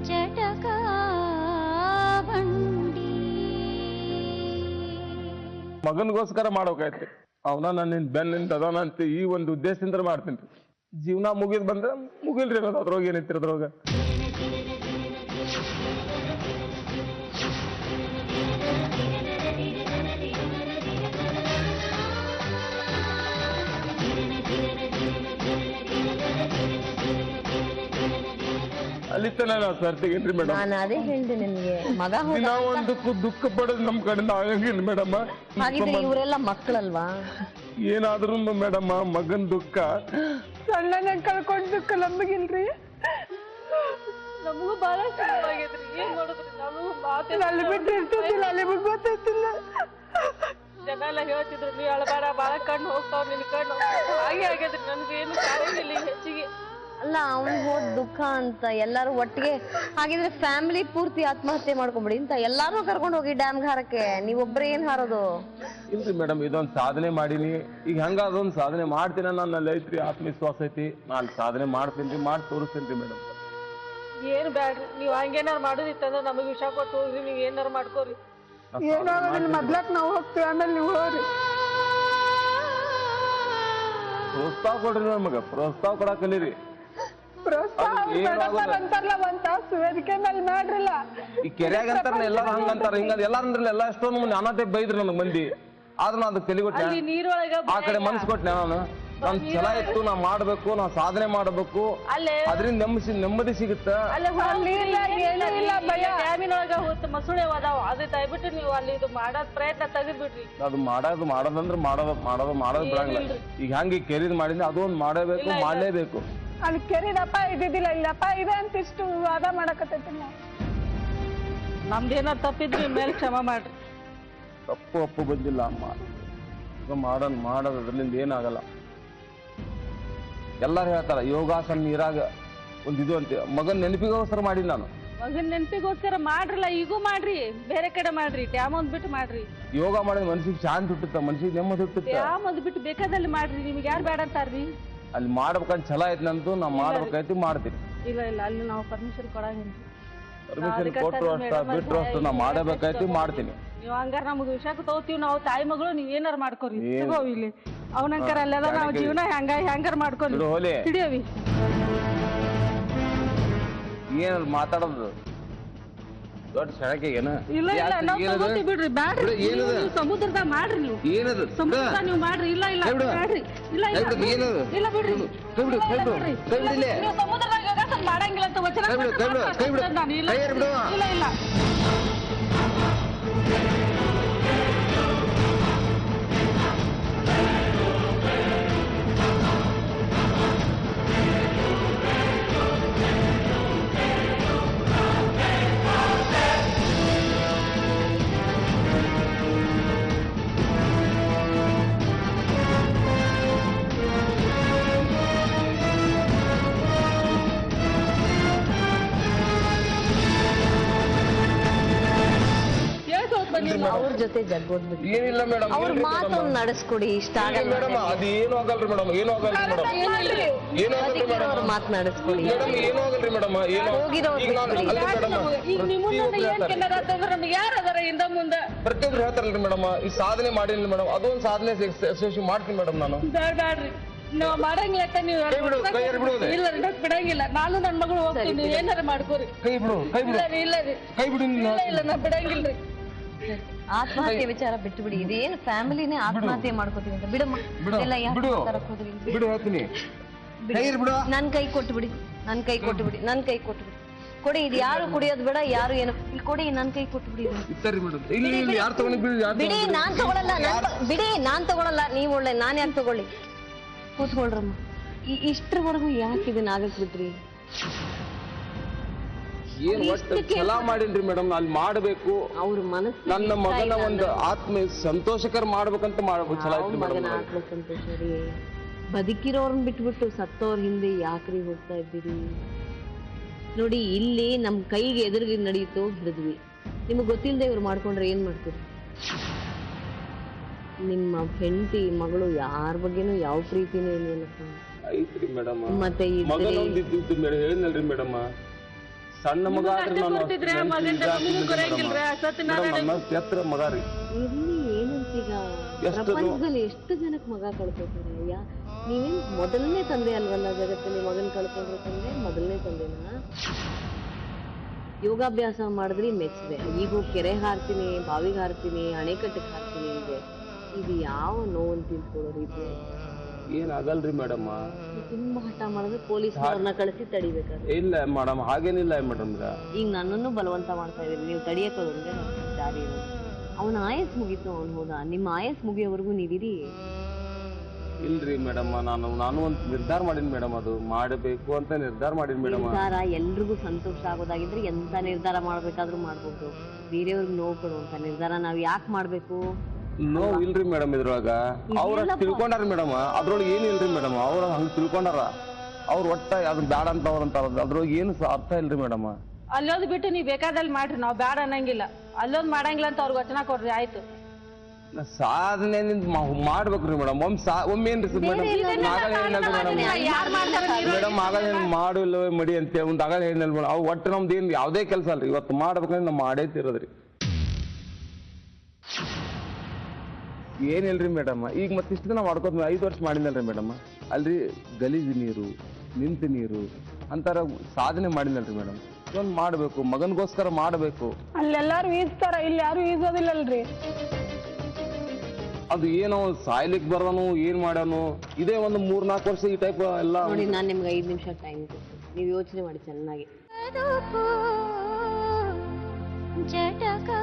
ಚಟಕ ಬಂಡಿ ಮಗನಿಗೋಸ್ಕರ ಮಾಡೋಕಾಯ್ತು ಅವನ ನನ್ನ ಬೆನ್ನಿಂದ ಅದಾನ ಅಂತ ಈ ಒಂದು ಉದ್ದೇಶದಿಂದ ಮಾಡ್ತೀನಿ. ಜೀವನ ಮುಗಿದ್ ಬಂದ್ರೆ ಮುಗಿಲ್ರಿ ಅನ್ನೋದು ಅದ್ರೊಳಗೆ ಏನೈತಿ ಅದ್ರೊಳಗ. ಅಲ್ಲಿ ತನ ಸರ್ ತೆಗೇನ್ರಿ ಮೇಡಮ್. ನಾನು ಅದೇ ಹೇಳ್ದೆ ನಿಮ್ಗೆ ಮಗ ಒಂದಕ್ಕೂ ದುಃಖ ಪಡೋದು ನಮ್ ಕಡೆಯಿಂದ ಆಗಂಗಿಲ್ಲ ಮೇಡಮ್. ಹಾಗಿದ್ರೆ ಇವರೆಲ್ಲ ಮಕ್ಕಳಲ್ವಾ? ಏನಾದ್ರೂ ಮೇಡಮ್ ಮಗನ್ ದುಃಖ ಸಣ್ಣನ ಕಳ್ಕೊಂಡ್ ದುಃಖ ನಮಗಿಲ್ರಿ. ನಮಗೂ ಬಹಳ ಚೆನ್ನಾಗೈತ್ರಿ. ಏನ್ ಮಾಡಿದ್ರಿ ನಮಗೂ ಮಾತೇ ಅಲ್ಲಿ ಬಿಟ್ಟು ಇರ್ತಿದ್ದಿಲ್ಲ, ಅಲ್ಲಿ ಬಿಟ್ಟು ಗೊತ್ತಿರ್ತಿಲ್ಲ. ಜನ ಎಲ್ಲ ಹೇಳ್ತಿದ್ರು ನೀವ್ ಅಳಬೇಡ ಬಾಳ ಕಣ್ಣು ಹೋಗ್ತಾವ ನಿನ್ ಕಣ್ಣು ಹಾಗೆ ಆಗೈತ್ರಿ. ನನ್ಗೆ ಏನು ಕಾರ್ಯವಿಲ್ಲ ಈಗ ಹೆಚ್ಚಿಗೆ. ಅಲ್ಲ ಅವ್ನ್ ಹೋದ್ ದುಃಖ ಅಂತ ಎಲ್ಲಾರು ಒಟ್ಟಿಗೆ. ಹಾಗಿದ್ರೆ ಫ್ಯಾಮಿಲಿ ಪೂರ್ತಿ ಆತ್ಮಹತ್ಯೆ ಮಾಡ್ಕೊಂಬಿಡಿ ಅಂತ ಎಲ್ಲಾರು ಕರ್ಕೊಂಡು ಹೋಗಿ ಡ್ಯಾಮ್ಗೆ ಹಾರಕ್ಕೆ. ನೀವೊಬ್ಬರೇ ಏನ್ ಹಾರೋದು? ಇಲ್ರಿ ಮೇಡಮ್ ಇದೊಂದು ಸಾಧನೆ ಮಾಡೀನಿ. ಈಗ ಹಂಗ ಅದೊಂದು ಸಾಧನೆ ಮಾಡ್ತೀನಿ ನನ್ನಲ್ಲಿ ಐತ್ರಿ, ಆತ್ಮವಿಶ್ವಾಸ ಐತಿ. ನಾನು ಸಾಧನೆ ಮಾಡ್ತೀನಿ, ಮಾಡಿ ತೋರಿಸ್ತೀನಿ ಮೇಡಮ್. ಏನ್ ಬ್ಯಾಡ್ರಿ ನೀವ್ ಹಂಗೇನಾರು ಮಾಡೋದಿತ್ತಂದ್ರೆ ನಮಗ್ ವಿಷ ಕೊಟ್ಟು ಹೋಗ್ರಿ. ನೀವ್ ಏನಾರು ಮಾಡ್ಕೋರಿ. ಏನಾಗೋದಿಲ್ಲ, ಮೊದ್ಲಕ್ ನಾವು ಹೋಗ್ತೀವಿ, ಆಮೇಲೆ ನೀವು ಹೋಗ್ರಿ. ಪ್ರೋತ್ಸಾಹ ಕೊಡ್ರಿ ನಮಗ, ಪ್ರೋತ್ಸಾಹ ಕೊಡಕ್ ಕಲೀರಿ. ಪ್ರೋತ್ಸಾಹ ಅಂತಾರಲ್ಲ ಒಂದ್ ತಾಸು ವೇದಿಕೆ ಮೇಲೆ ಮಾಡ್ರಲ್ಲ. ಈ ಕೆರೆಯಾಗ ಅಂತಾರ ಎಲ್ಲಾರು ಹಂಗಂತಾರ ಹಿಂಗ ಎಲ್ಲಾರಂದ್ರಲ್ಲ ಎಲ್ಲ ಎಷ್ಟೊಂದು ನಾನದೇ ಬೈದ್ರಿ ನನಗ್ ಮಂದಿ. ಆದ್ರೂ ನಾನು ಅದಕ್ಕೆ ತಲೆಗೊಟ್ಟೆ, ನೀರೊಳಗ ಆ ಕಡೆ ಮನ್ಸು ಕೊಟ್ಟೆ. ನಾನು ಛಲ ಇತ್ತು, ನಾ ಮಾಡ್ಬೇಕು, ನಾ ಸಾಧನೆ ಮಾಡ್ಬೇಕು, ಅದ್ರಿಂದ ನೆಮ್ಮದಿ ಸಿಗುತ್ತ. ಡ್ಯಾಮಿನೊಳಗ ಹೋತ್ ಮಸುಳೆ ಅದಾವ. ಅದೇ ದಯವಿಟ್ಟು ನೀವು ಅಲ್ಲಿ ಇದು ಮಾಡೋದ್ ಪ್ರಯತ್ನ ತೆಗೆದ್ಬಿಡ್ರಿ. ಅದು ಮಾಡೋದಂದ್ರೆ ಮಾಡೋದು ಬಿಡಂಗಿಲ್ಲ. ಈಗ ಹಂಗೆ ಕೆರಿದ್ ಮಾಡಿದ್ರೆ ಅದು ಒಂದು ಮಾಡಬೇಕು, ಮಾಡ್ಲೇಬೇಕು. ಅಲ್ಲಿ ಕೆರಿದಪ್ಪ ಇದ್ದಿದ್ದಿಲ್ಲ, ಇಲ್ಲಪ್ಪ ಇದೆ ಅಂತ ಇಷ್ಟು ವಾದ ಮಾಡಕತ್ತೈತಿ. ನಮ್ದೇನಾರು ತಪ್ಪಿದ್ರಿ ಮೇಲೆ ಕ್ಷಮ ಮಾಡ್ರಿ. ತಪ್ಪು ಬಂದಿಲ್ಲ ಅಮ್ಮ. ಮಾಡೋದು ಅದ್ರಲ್ಲಿಂದ ಏನಾಗಲ್ಲ. ಎಲ್ಲಾರು ಹೇಳ್ತಾರ ಯೋಗಾಸನ ನೀರಾಗ ಒಂದು ಇದು ಅಂತ. ಮಗನ್ ನೆನಪಿಗೋಸ್ಕರ ಮಾಡಿದ್ ನಾನು. ಮಗನ್ ನೆನಪಿಗೋಸ್ಕರ ಮಾಡ್ರಲ್ಲ, ಈಗೂ ಮಾಡ್ರಿ, ಬೇರೆ ಕಡೆ ಮಾಡ್ರಿ. ಡ್ಯಾಮ್ ಒಂದ್ ಬಿಟ್ಟು ಮಾಡ್ರಿ. ಯೋಗ ಮಾಡಿದ ಮನ್ಸಿಗೆ ಶಾಂತಿ ಹುಟ್ಟುತ್ತ, ಮನ್ಸಿಗೆ ನೆಮ್ಮದಿ ಹುಟ್ಟುತ್ತ. ಡ್ಯಾಮ್ ಒಂದ್ ಬಿಟ್ಟು ಬೇಕಾದಲ್ಲಿ ಮಾಡ್ರಿ. ನಿಮ್ಗೆ ಯಾರು ಬೇಡ ಅಂತಾರ್ರಿ? ಅಲ್ಲಿ ಮಾಡ್ಬೇಕಂತ ಛಲ ಐತಿ ನಂದು. ನಾ ಮಾಡ್ಬೇಕಾಯ್ತು, ಮಾಡ್ತೀನಿ. ಇಲ್ಲ ಅಲ್ಲಿ ನಾವು ಪರ್ಮಿಷನ್ ಕೊಡಂಗಿಲ್ಲ. ಪರ್ಮಿಷನ್ ಕೊಟ್ಟರು ಅಷ್ಟ ಬಿಟ್ರು ಅಷ್ಟು ನಾ ಮಾಡಬೇಕಾಯ್ತು, ಮಾಡ್ತೀನಿ. ನೀವ್ ಹಂಗಾರ ನಮ್ಗೆ ವಿಷಯಕ್ಕೆ ತಗೋತೀವಿ. ನಾವು ತಾಯಿ ಮಗಳು, ನೀವ್ ಏನಾರು ಮಾಡ್ಕೋರಿ. ತಗೋ ಇಲ್ಲಿ ಅವನಂಕರ ಅಲ್ಲೆಲ್ಲ ನಾವು ಜೀವನ ಹೆಂಗಾರ ಮಾಡ್ಕೊರಿ. ಹಿಡಿಯವಿ ಏನ ಮಾತಾಡೋದು ದೊಡ್ಡ ಸೆಳಕೆ ಏನ? ಇಲ್ಲ ನಾವು ತಗೋತೀವಿ ಬಿಡ್ರಿ. ಬ್ಯಾಡ್ರಿ, ಸಮುದ್ರದಾಗ ಮಾಡ್ರಿ. ನೀವು ಏನದು ಸಮುದ್ರ ನೀವು ಮಾಡ್ರಿ. ಇಲ್ಲ ಬ್ಯಾಡ್ರಿ. ಇಲ್ಲ ಬಿಡ್ರಿ. ನೀವು ಸಮುದ್ರದಾಗ ಯೋಗಾಸನ ಮಾಡಂಗಿಲ್ಲ ಅಂತ ವಚನ ನಾನು. ಇಲ್ಲ ಅವ್ರ ಜೊತೆ ಜಗ್ಗೋದ್ಬಿಟ್ಟು ಏನಿಲ್ಲ ಮೇಡಮ್. ಅವ್ರ ಮಾತೊಂದು ನಡೆಸ್ಕೊಡಿ. ಇಷ್ಟ ಆಗಲ್ಲ ಮೇಡಮ್. ಅದೇನು ಆಗಲ್ರಿ ಮೇಡಮ್, ಏನು ಆಗಲ್ರಿ ಮೇಡಮ್, ಏನು ಆಗಲ್ರಿ ಮೇಡಮ್. ಅವ್ರ ಮಾತು ನಡೆಸ್ಕೊಡಿ ಮೇಡಮ್. ಏನು ಆಗಲ್ರಿ ಮೇಡಮ್. ಪ್ರತಿಯೊಬ್ರು ಹೇಳ್ತಾರಲ್ರಿ ಮೇಡಮ್, ಈ ಸಾಧನೆ ಮಾಡಿಲ್ಲ ಮೇಡಮ್. ಅದೊಂದು ಸಾಧನೆ ಯಶಸ್ವಿ ಮಾಡ್ತೀನಿ ಮೇಡಮ್ ನಾನು. ಬ್ಯಾಡ್ರಿ ನಾವ್ ಮಾಡಂಗಿಲ್ಲ. ನೀವು ಇಲ್ಲ ಬಿಡಂಗಿಲ್ಲ. ನಾನು ನನ್ ಮಗಳು ಹೋಗ್ತೀನಿ. ಏನಾರ ಮಾಡ್ಕೋರಿ. ಕೈ ಬಿಡು. ಇಲ್ಲ ನಾ ಬಿಡಂಗಿಲ್ರಿ. ಆತ್ಮಹತ್ಯೆ ವಿಚಾರ ಬಿಟ್ಟುಬಿಡಿ. ಇದೇನು ಫ್ಯಾಮಿಲಿನೇ ಆತ್ಮಹತ್ಯೆ ಮಾಡ್ಕೋತೀವಿ ಅಂತ ಬಿಡಮ್ಮ. ಬಿಡು ಹೇಳ್ತೀನಿ. ನನ್ ಕೈ ಕೊಟ್ಟುಬಿಡಿ. ಕೊಡಿ. ಇದು ಯಾರು ಕುಡಿಯೋದು ಬೇಡ, ಯಾರು ಏನು ಇಲ್ಲಿ ಕೊಡಿ. ನನ್ ಕೈ ಕೊಟ್ಟುಬಿಡಿ. ಬಿಡಿ, ನಾನ್ ತಗೊಳಲ್ಲ. ನೀವ್ ಒಳ್ಳೆ, ನಾನ್ ಯಾಕೆ ತಗೊಳ್ಳಿ? ಕೂತ್ಕೊಳ್ರಮ್ಮ. ಇಷ್ಟರವರೆಗೂ ಯಾಕೆ ಇದನ್ನ ಆಗಕ್ ಬಿಟ್ರಿ? ಏನ್ ಒಟ್ಟು ಛಲ ಮಾಡಿಲ್ರಿ ಮೇಡಮ್. ಅಲ್ಲಿ ಮಾಡ್ಬೇಕು, ಅವ್ರ ಮನಸ್ಸು ನನ್ನ ಮಗನ ಒಂದು ಆತ್ಮ ಸಂತೋಷಕರ ಮಾಡ್ಬೇಕಂತ ಮಾಡ್ಬೇಕು ಛಲ ಐತ್ರಿ ಮೇಡಮ್. ಆತ್ಮ ಸಂತೋಷ ರೀ. ಬದುಕಿರೋರ್ನ ಬಿಟ್ಬಿಟ್ಟು ಸತ್ತೋರ್ ಹಿಂದೆ ಯಾಕ್ರಿ ಹೋಗ್ತಾ ಇದ್ದೀರಿ? ನೋಡಿ, ಇಲ್ಲಿ ನಮ್ ಕೈಗೆ ಎದುರಿಗೆ ನಡೀತು, ಹಿಡಿದ್ವಿ. ನಿಮಗ್ ಗೊತ್ತಿಲ್ಲದೆ ಇವ್ರು ಮಾಡ್ಕೊಂಡ್ರೆ ಏನ್ ಮಾಡ್ತೀರಿ? ನಿಮ್ಮ ಹೆಂಡತಿ ಮಗಳು ಯಾರ ಬಗ್ಗೆನೂ ಯಾವ ಪ್ರೀತಿನೂ ಇಲ್ವೇನಪ್ಪ? ಐತ್ರಿ ಮೇಡಮ್. ಮತ್ತೆ ಹೇಳಿದ್ನಲ್ರಿ ಮೇಡಮ್, ಸಣ್ಣ ಮಗ ಆದ್ರೆ ನಾನು ಬರ್ತಿದ್ರೆ ಮಗನ್ ಕೊರಂಗಿಲ್ರ ಸತ್ಯನಾರಾಯಣ ಎತ್ತರ ಮಗ ರೀ ಇರ್ಲಿ ಏನಂತೀಗ ಎಷ್ಟು ಪ್ರಪಂಚದಲ್ಲಿ ಎಷ್ಟು ಜನಕ್ಕೆ ಮಗ ಕಳ್ಕೊತಾರೆ ನೀವೇನ್ ಮೊದಲನೇ ತಂದೆ ಅಲ್ವಲ್ಲ ಜಗತ್ತಲ್ಲಿ ಮಗನ್ ಕಳ್ಕೊಂಡ್ರೆ ತಂದೆ ಮೊದಲನೇ ತಂದೆನಾ ಯೋಗಾಭ್ಯಾಸ ಮಾಡಿದ್ರಿ ಮೆಚ್ಚಿದೆ ಈಗ ಕೆರೆ ಹಾರ್ತೀನಿ ಬಾವಿಗೆ ಹಾರ್ತೀನಿ ಅಣೆಕಟ್ಟಿಗೆ ಹಾರ್ತೀನಿ ಅಂದ್ರೆ ಇದು ಯಾವ ನೋವು ತಿಳ್ಕೊಳ್ಳೋ ರೀತಿ ಏನ್ ಆಗಲ್ರಿ ಮೇಡಮ್ ತುಂಬಾ ಹಠ ಮಾಡಿದ್ರೆ ಪೊಲೀಸ್ನವ್ರನ್ನ ಕಳಿಸಿ ತಡಿಬೇಕಾದ್ರೆ ಇಲ್ಲ ಮೇಡಮ್ ಹಾಗೇನಿಲ್ಲ ಮೇಡಮ್ ಈಗ ನನ್ನನ್ನು ಬಲವಂತ ಮಾಡ್ತಾ ಇದೀರಿ ನೀವು ತಡಿಯಕ್ಕೆ ದಾರಿ ಇರೋದು ಅವನ ಆಯಸ್ ಮುಗೀತು ಅವ್ನು ಹೋದ ನಿಮ್ಮ ಆಯಸ್ ಮುಗಿಯೋವರೆಗೂ ನೀವಿರಿ ಇಲ್ರಿ ಮೇಡಮ್ ನಾನು ಒಂದು ನಿರ್ಧಾರ ಮಾಡೀನಿ ಮೇಡಮ್ ಅದು ಮಾಡಬೇಕು ಅಂತ ನಿರ್ಧಾರ ಮಾಡೀನಿ ಮೇಡಮ್ ನಿರ್ಧಾರ ಎಲ್ರಿಗೂ ಸಂತೋಷ ಆಗೋದಾಗಿದ್ರೆ ಎಂತ ನಿರ್ಧಾರ ಮಾಡ್ಬೇಕಾದ್ರೂ ಮಾಡ್ಬೋದು ಬೇರೆಯವ್ರಿಗೆ ನೋವು ಕೊಡುವಂತ ನಿರ್ಧಾರ ನಾವ್ ಯಾಕೆ ಮಾಡ್ಬೇಕು ನೋವು ಇಲ್ರಿ ಮೇಡಮ್ ಇದ್ರೊಳಗ ಅವ್ರ ತಿಳ್ಕೊಂಡಾರ ಮೇಡಮ್ ಅದ್ರೊಳಗೆ ಏನು ಇಲ್ರಿ ಮೇಡಮ್ ಅವ್ರ ಹಂಗ ತಿಳ್ಕೊಂಡಾರ ಅವ್ರ ಒಟ್ಟ ಅದನ್ನ ಬ್ಯಾಡ ಅಂತ ಅವ್ರಂತಾರ ಅದ್ರೊಳಗೆ ಏನು ಅರ್ಥ ಇಲ್ರಿ ಮೇಡಮ್ ಅಲ್ಲೋದ್ ಬಿಟ್ಟು ನೀವ್ ಬೇಕಾದಲ್ಲಿ ಮಾಡ್ರಿ ನಾವ್ ಬ್ಯಾಡ ಅನ್ನಂಗಿಲ್ಲ ಅಲ್ಲೋದ್ ಮಾಡಂಗಿಲ್ಲ ಅಂತ ಅವ್ರಿಗೆ ವಚನ ಕೊಡ್ರಿ ಆಯ್ತು ಸಾಧನೆ ಮಾಡ್ಬೇಕ್ರಿ ಮೇಡಮ್ ಒಮ್ಮೆ ಏನ್ರಿ ಮೇಡಮ್ ಆಗ ಮಾಡಿಲ್ಲ ಮಡಿ ಅಂತ ಒಂದ್ ಆಗ ಏನಿಲ್ಲ ಮೇಡಮ್ ಅವ್ ಒಟ್ಟು ನಮ್ದು ಏನ್ ಯಾವ್ದೇ ಕೆಲಸ ಅಲ್ರಿ ಇವತ್ತು ಮಾಡ್ಬೇಕಂದ್ರೆ ನಾವು ಮಾಡೇ ತಿರೋದ್ರಿ ಏನಿಲ್ರಿ ಮೇಡಮ್ ಈಗ ಮತ್ತೆ ಇಷ್ಟು ದಿನ ಮಾಡ್ಕೋತ 5 ವರ್ಷ ಮಾಡಿನಲ್ರಿ ಮೇಡಮ್ ಅಲ್ರಿ ಗಲೀಜು ನೀರು ನಿಂತ ನೀರು ಅಂತಾರ ಸಾಧನೆ ಮಾಡಿನಲ್ರಿ ಮೇಡಮ್ ಇದೊಂದು ಮಾಡ್ಬೇಕು ಮಗನ್ಗೋಸ್ಕರ ಮಾಡ್ಬೇಕು ಅಲ್ಲೆಲ್ಲಾರು ಈಜ್ತಾರ ಇಲ್ಲಿ ಯಾರು ಈಜೋದಿಲ್ಲಲ್ರಿ ಅದು ಏನೋ ಸಾಯ್ಲಿಕ್ ಬರ್ದನು ಏನ್ ಮಾಡ್ಯಾನು ಇದೇ ಒಂದು 3-4 ವರ್ಷ ಈ ಟೈಪ್ ಎಲ್ಲ ನೋಡಿ ನಾನ್ ನಿಮ್ಗೆ 5 ನಿಮಿಷ ಟೈಮ್ ಕೊಡ್ತೀನಿ ನೀವು ಯೋಚನೆ ಮಾಡಿ ಚೆನ್ನಾಗಿ ಜಟಕಾ